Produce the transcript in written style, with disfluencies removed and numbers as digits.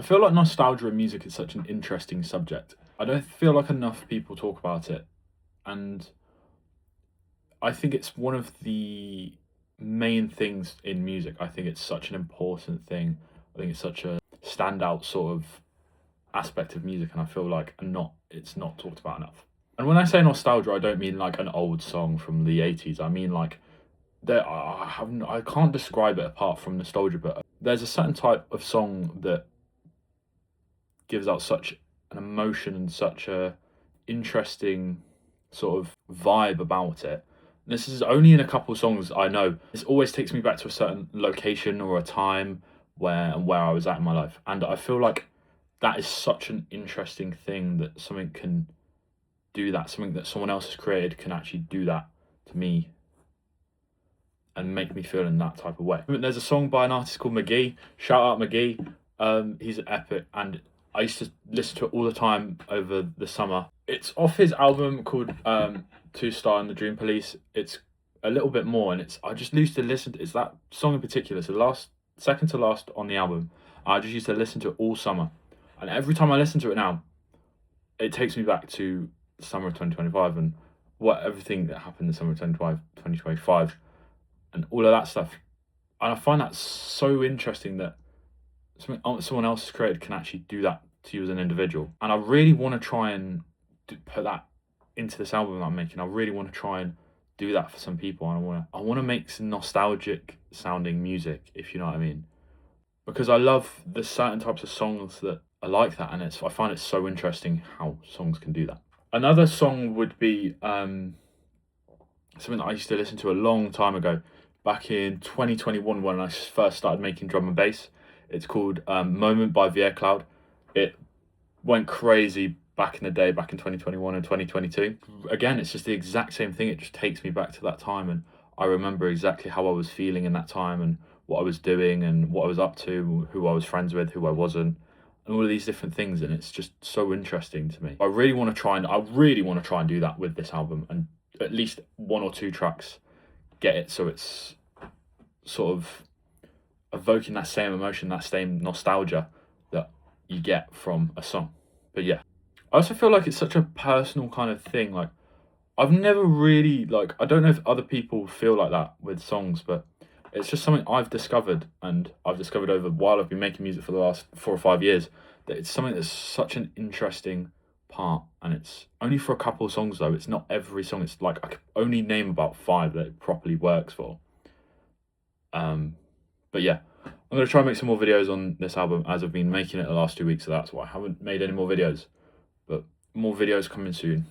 feel like nostalgia in music is such an interesting subject. I don't feel like enough people talk about it, and I think it's one of the main things in music. I think it's such an important thing. I think it's such a standout sort of aspect of music, and I feel like it's not talked about enough. And when I say nostalgia, I don't mean like an old song from the 80s. I mean like I can't describe it apart from nostalgia, but there's a certain type of song that gives out such an emotion and such a interesting sort of vibe about it. This is only in a couple of songs I know. This always takes me back to a certain location or a time where I was at in my life, and I feel like that is such an interesting thing that something can do that. Something that someone else has created can actually do that to me and make me feel in that type of way. There's a song by an artist called McGee. Shout out McGee. He's an epic, and I used to listen to it all the time over the summer. It's off his album called Two Star and the Dream Police. It's a little bit more, and I just used to listen to it's that song in particular. So second to last on the album. I just used to listen to it all summer, and every time I listen to it now, it takes me back to the summer of 2025 and everything that happened in the summer of 2025 and all of that stuff. And I find that so interesting that someone else has created can actually do that to you as an individual. And I really want to try and put that into this album that I'm making. I really want to try and do that for some people. And I want to make some nostalgic sounding music, if you know what I mean. Because I love the certain types of songs that are like that, and I find it so interesting how songs can do that. Another song would be something that I used to listen to a long time ago, back in 2021 when I first started making drum and bass. It's called Moment by VR Cloud. It went crazy back in the day, back in 2021 and 2022. Again, it's just the exact same thing. It just takes me back to that time, and I remember exactly how I was feeling in that time and what I was doing and what I was up to, who I was friends with, who I wasn't, and all of these different things. And it's just so interesting to me. I really want to try and do that with this album, and at least one or two tracks get it so it's sort of evoking that same emotion, that same nostalgia that you get from a song. But yeah, I also feel like it's such a personal kind of thing. Like, I've never really, like, I don't know if other people feel like that with songs, but it's just something I've discovered, and I've discovered over while I've been making music for the last 4 or 5 years, that it's something that's such an interesting part. And it's only for a couple of songs though. It's not every song. It's like I could only name about 5 that it properly works for. But yeah, I'm going to try and make some more videos on this album, as I've been making it the last 2 weeks, so that's why I haven't made any more videos. But more videos coming soon.